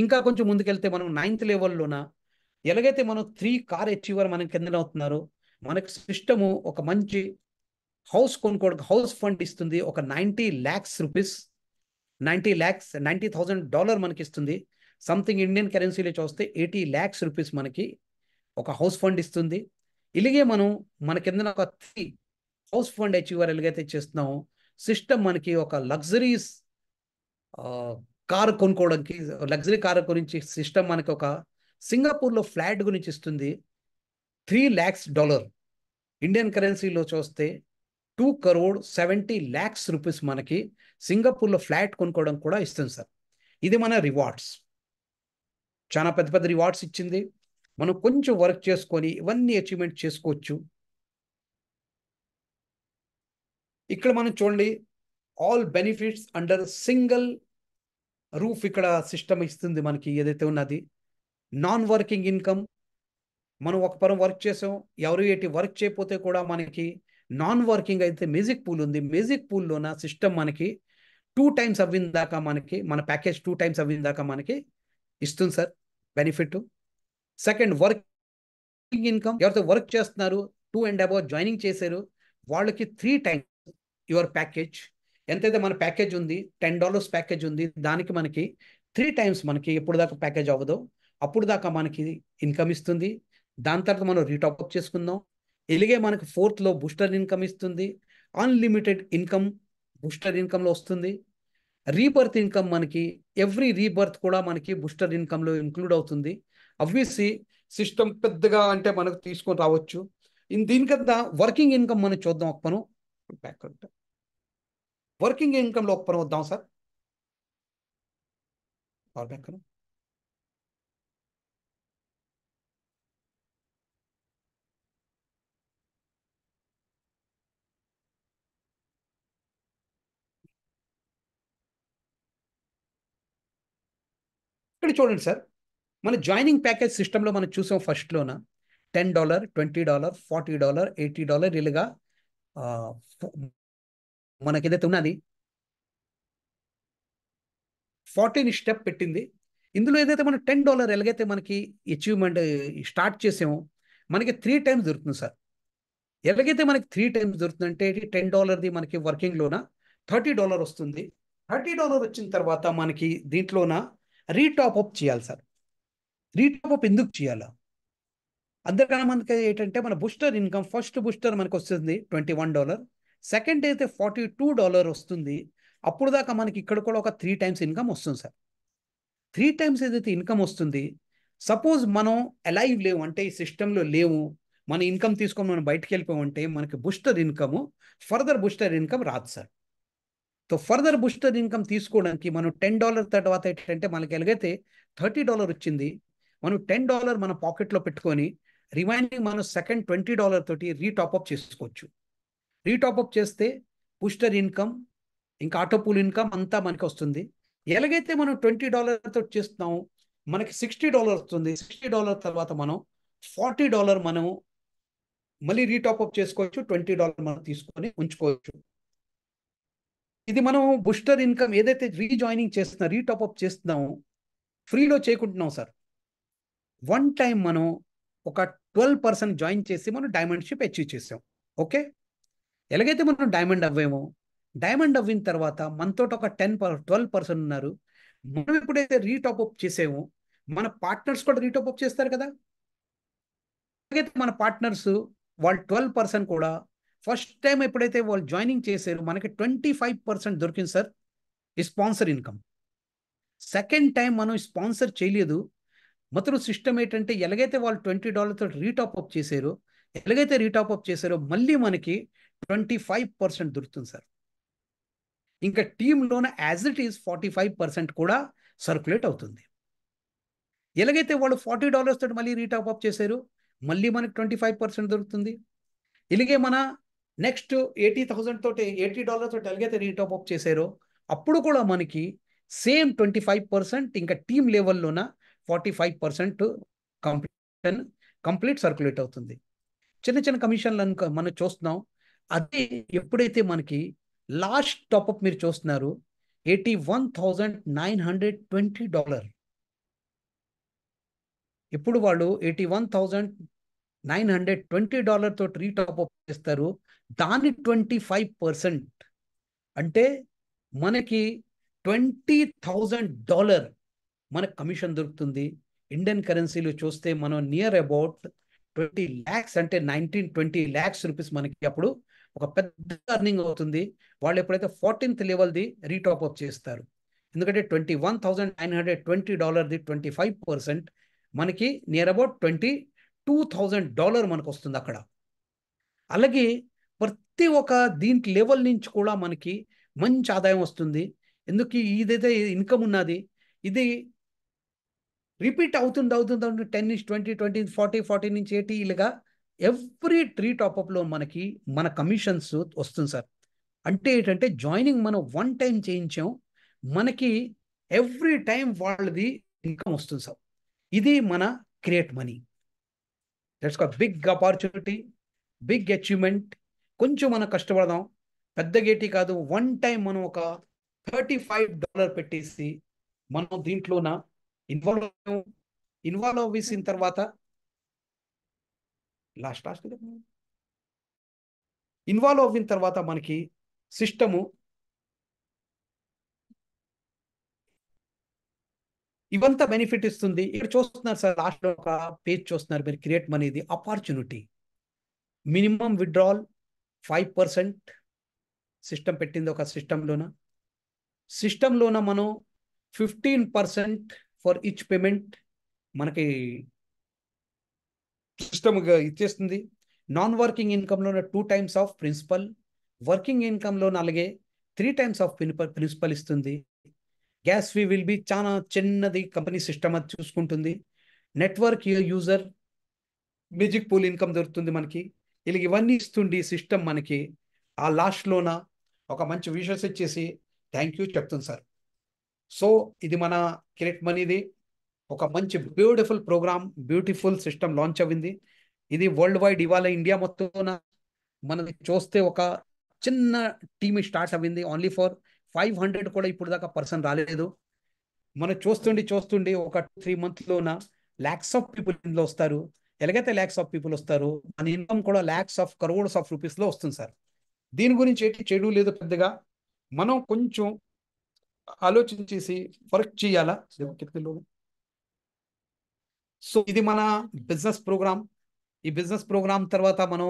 ఇంకా కొంచెం ముందుకెళ్తే మనం 9th లెవెల్లోన ఎలాగైతే మనం 3 కార్ అచీవర్ మనం కింద అవుతున్నారు మనకి సిస్టము ఒక మంచి హౌస్ కొనుక్కోవడానికి హౌస్ ఫండ్ ఇస్తుంది. ఒక 90 lakhs రూపీస్ 90,000 మనకి ఇస్తుంది. సంథింగ్ ఇండియన్ కరెన్సీలో చూస్తే 80 lakhs రూపీస్ మనకి ఒక హౌస్ ఫండ్ ఇస్తుంది. ఇలాగే మనం మన కింద ఒక 3 హౌస్ ఫండ్ అచీవర్ ఎలాగైతే చేస్తున్నామో సిస్టమ్ మనకి ఒక లగ్జరీస్ కార్ కొనుక్కోవడానికి లగ్జరీ కార్ గురించి సిస్టమ్ మనకి ఒక సింగపూర్లో ఫ్లాట్ గురించి ఇస్తుంది. $3 lakhs ఇండియన్ కరెన్సీలో చూస్తే 2,70 lakhs రూపీస్ మనకి సింగపూర్లో ఫ్లాట్ కొనుక్కోవడం కూడా ఇస్తుంది సార్. ఇది మన రివార్డ్స్. చాలా పెద్ద పెద్ద రివార్డ్స్ ఇచ్చింది. మనం కొంచెం వర్క్ చేసుకొని ఇవన్నీ అచీవ్మెంట్ చేసుకోవచ్చు. ఇక్కడ మనం చూడండి all benefits under single roof ఇక్కడ సిస్టమ్ ఇస్తుంది మనకి ఏదైతే ఉన్నది. నాన్ వర్కింగ్ ఇన్కమ్ మనం ఒక పరం వర్క్ చేసాం ఎవరు ఏంటి వర్క్ చేయకపోతే కూడా మనకి నాన్ వర్కింగ్ అయితే మ్యూజిక్ పూల్ ఉంది. మ్యూజిక్ పూల్లోన సిస్టమ్ మనకి 2 times అవ్విన దాకా మనకి మన ప్యాకేజ్ 2 times అవ్విన దాకా మనకి ఇస్తుంది sir benefit. Second working income ఎవరైతే వర్క్ చేస్తున్నారు 2 and above జాయినింగ్ చేశారు వాళ్ళకి 3 times యువర్ ప్యాకేజ్ ఎంతైతే మన ప్యాకేజ్ ఉంది $10 ప్యాకేజ్ ఉంది దానికి మనకి 3 times మనకి ఎప్పుడు దాకా ప్యాకేజ్ అవ్వదో అప్పుడు దాకా మనకి ఇన్కమ్ ఇస్తుంది. దాని తర్వాత మనం రీటాప్అప్ చేసుకుందాం. ఇలాగే మనకి 4th లో బూస్టర్ ఇన్కమ్ ఇస్తుంది. అన్లిమిటెడ్ ఇన్కమ్ బూస్టర్ ఇన్కమ్లో వస్తుంది. రీబర్త్ ఇన్కమ్ మనకి ఎవ్రీ రీబర్త్ కూడా మనకి బూస్టర్ ఇన్కమ్లో ఇంక్లూడ్ అవుతుంది. అబ్వియస్లీ సిస్టమ్ పెద్దగా అంటే మనకు తీసుకొని రావచ్చు. దీనికంతా వర్కింగ్ ఇన్కమ్ మనం చూద్దాం. ఒక పను వర్కింగ్ ఇన్కమ్లో ఒక పను వద్దాం సార్. ఇక్కడ చూడండి సార్ మన జాయినింగ్ ప్యాకేజ్ సిస్టంలో మనం చూసాం ఫస్ట్లోన $10, $20, $40, $80 ఇలాగా మనకి ఏదైతే ఉన్నది 14 స్టెప్ పెట్టింది. ఇందులో ఏదైతే మనం $10 ఎలాగైతే మనకి అచీవ్మెంట్ స్టార్ట్ చేసామో మనకి 3 times దొరుకుతుంది సార్. ఎలాగైతే మనకి 3 times దొరుకుతుందంటే $10ది మనకి వర్కింగ్లోన $30 వస్తుంది. $30 వచ్చిన తర్వాత మనకి దీంట్లోన రీటాప్అప్ చేయాలి సార్. రీటాప్అప్ ఎందుకు చేయాలా అందరికన్నా మనకి ఏంటంటే మన బూస్టర్ ఇన్కమ్ ఫస్ట్ బూస్టర్ మనకు వస్తుంది $21, సెకండ్ అయితే $42 వస్తుంది. అప్పుడు దాకా మనకి ఇక్కడ కూడా ఒక 3 times ఇన్కమ్ వస్తుంది సార్. 3 times ఏదైతే ఇన్కమ్ వస్తుంది సపోజ్ మనం అలైవ్ లేవు అంటే ఈ సిస్టంలో లేవు మన ఇన్కమ్ తీసుకొని మనం బయటకు వెళ్ళిపోమంటే మనకి booster income, further booster income రాదు sir. So further booster income తీసుకోవడానికి మనం $10 తర్వాత ఏంటంటే మనకి ఎలాగైతే $30 వచ్చింది, మనం $10 మన పాకెట్లో పెట్టుకొని రిమైనింగ్ మనం సెకండ్ $20 తోటి రీటాప్అప్ చేసుకోవచ్చు. రీటాప్అప్ చేస్తే బూస్టర్ ఇన్కమ్ ఇంకా ఆటోపూల్ ఇన్కమ్ అంతా మనకి వస్తుంది. ఎలాగైతే మనం $20 తోటి చేస్తున్నాము మనకి $60 వస్తుంది. $60 తర్వాత మనం $40 మనం మళ్ళీ రీటాప్అప్ చేసుకోవచ్చు. $20 మనం తీసుకొని ఉంచుకోవచ్చు. ఇది మనం బూస్టర్ ఇన్కమ్ ఏదైతే రీజాయినింగ్ చేస్తున్నా రీటాప్అప్ చేస్తున్నామో ఫ్రీలో చేయకుంటున్నాం సార్. వన్ టైం మనం ఒక 12% జాయిన్ చేసి మనం డైమండ్ షిప్ అచీవ్ చేసాం. ఓకే, ఎలాగైతే మనం డైమండ్ అవ్వేమో, డైమండ్ అవ్విన తర్వాత మనతో ఒక 12% ఉన్నారు. మనం ఎప్పుడైతే రీటాప్అప్ చేసామో మన పార్ట్నర్స్ కూడా రీటాప్అప్ చేస్తారు కదా. ఎలాగైతే మన పార్ట్నర్స్ వాళ్ళు 12% కూడా ఫస్ట్ టైం ఎప్పుడైతే వాళ్ళు జాయినింగ్ చేశారో మనకి 25% దొరికింది సార్ ఈ స్పాన్సర్ ఇన్కమ్. సెకండ్ టైం మనం స్పాన్సర్ చేయలేదు. మొత్తం సిస్టమ్ ఏంటంటే ఎలాగైతే వాళ్ళు $20 తోటి రీటాప్అప్ చేశారో, ఎలాగైతే రీటాప్అప్ చేశారో మళ్ళీ మనకి 25% దొరుకుతుంది సార్. ఇంకా టీంలోన యాజ్ ఇట్ ఈస్ 45% కూడా సర్క్యులేట్ అవుతుంది. ఎలాగైతే వాళ్ళు $40 తోటి మళ్ళీ రీటాప్అప్ చేశారో మళ్ళీ మనకి 25% దొరుకుతుంది. ఇలాగే మన నెక్స్ట్ 80,000 తోటి $80 తోటి ఎలాగైతే రీటాప్అప్ చేశారో అప్పుడు కూడా మనకి సేమ్ 25% ఇంకా టీమ్ లెవెల్లోన 45% కంప్లీట్ సర్క్యులేట్ అవుతుంది. చిన్న చిన్న కమిషన్లు మనం చూస్తున్నాం. అదే ఎప్పుడైతే మనకి లాస్ట్ టాప్అప్ మీరు చూస్తున్నారు $81,920. ఇప్పుడు వాళ్ళు $81,920 తోటి రీటాప్అప్ చేస్తారు. దాని 25% అంటే మనకి $20,000 మనకు కమిషన్ దొరుకుతుంది. ఇండియన్ కరెన్సీలో చూస్తే మనం నియర్ అబౌట్ 20 lakhs అంటే 19-20 lakhs రూపీస్ మనకి అప్పుడు ఒక పెద్ద అర్నింగ్ అవుతుంది. వాళ్ళు ఎప్పుడైతే 14th లెవెల్ది రీటాప్అప్ చేస్తారు. ఎందుకంటే $21,920ది 25% మనకి నియర్ అబౌట్ $22,000 మనకు వస్తుంది అక్కడ. అలాగే ప్రతి ఒక్క దీంట్ లెవెల్ నుంచి కూడా మనకి మంచి ఆదాయం వస్తుంది. ఎందుకు ఇదైతే ఇన్కమ్ ఉన్నది ఇది రిపీట్ అవుతుంది 10-20-20-40 నుంచి 80 ఇలాగా ఎవ్రీ రీటాప్అప్లో మనకి మన కమిషన్స్ వస్తుంది సార్. అంటే ఏంటంటే జాయినింగ్ మనం వన్ టైం చేయించాం, మనకి ఎవ్రీ టైం వాళ్ళది ఇన్కమ్ వస్తుంది సార్. ఇది మన క్రియేట్ మనీ. దట్స్ ఒక బిగ్ ఆపర్చునిటీ, బిగ్ అచీవ్మెంట్. కొంచెం మనం కష్టపడదాం, పెద్ద గేటి కాదు. వన్ టైం మనం ఒక $35 పెట్టేసి మనం దీంట్లోన ఇన్వాల్వ్ అవ్వేసిన తర్వాత ఇన్వాల్వ్ అవ్విన తర్వాత మనకి సిస్టము ఇవంతా బెనిఫిట్ ఇస్తుంది. ఇక్కడ చూస్తున్నారు సార్, లాస్ట్లో ఒక పేజ్ చూస్తున్నారు మీరు, క్రియేట్ మనీది ఆపర్చునిటీ. మినిమం విత్డ్రాల్ 5% సిస్టమ్ పెట్టింది. ఒక సిస్టంలోన మనం 15% ఫర్ ఈచ్ పేమెంట్ మనకి సిస్టమ్గా ఇచ్చేస్తుంది. నాన్ వర్కింగ్ ఇన్కమ్లోన 2 times ఆఫ్ ప్రిన్సిపల్, వర్కింగ్ ఇన్కమ్లోన అలాగే 3 times ఆఫ్ ప్రిన్సిపల్ ఇస్తుంది. గ్యాస్ ఫీ విల్ బి చాలా చిన్నది, కంపెనీ సిస్టమ్ అది చూసుకుంటుంది. Network user music pool income దొరుకుతుంది మనకి. ఇలా ఇవన్నీ ఇస్తుంది సిస్టమ్ మనకి. ఆ లాస్ట్లోన ఒక మంచి విషెస్ ఇచ్చేసి థ్యాంక్ యూ చెప్తుంది సార్. సో ఇది మన క్రియేట్ మనీది ఒక మంచి beautiful program, beautiful system launch అయింది. ఇది వరల్డ్ వైడ్ ఇవాళ ఇండియా మొత్తం మనది చూస్తే ఒక చిన్న టీమ్ స్టార్ట్ అయింది. ఓన్లీ ఫర్ 500 కూడా ఇప్పుడు దాకా పర్సన్ రాలేదు. మనం చూస్తుండి ఒక 3 monthsలోన lakhs ఆఫ్ పీపుల్ ఇందులో వస్తారు. ఎలాగైతే lakhs ఆఫ్ పీపుల్ వస్తారు మన ఇన్కమ్ కూడా lakhs ఆఫ్ crores ఆఫ్ రూపీస్లో వస్తుంది సార్. దీని గురించి ఏంటి చెడు లేదు పెద్దగా, మనం కొంచెం ఆలోచించేసి వర్క్ చేయాలా. సో ఇది మన బిజినెస్ ప్రోగ్రామ్. ఈ బిజినెస్ ప్రోగ్రామ్ తర్వాత మనం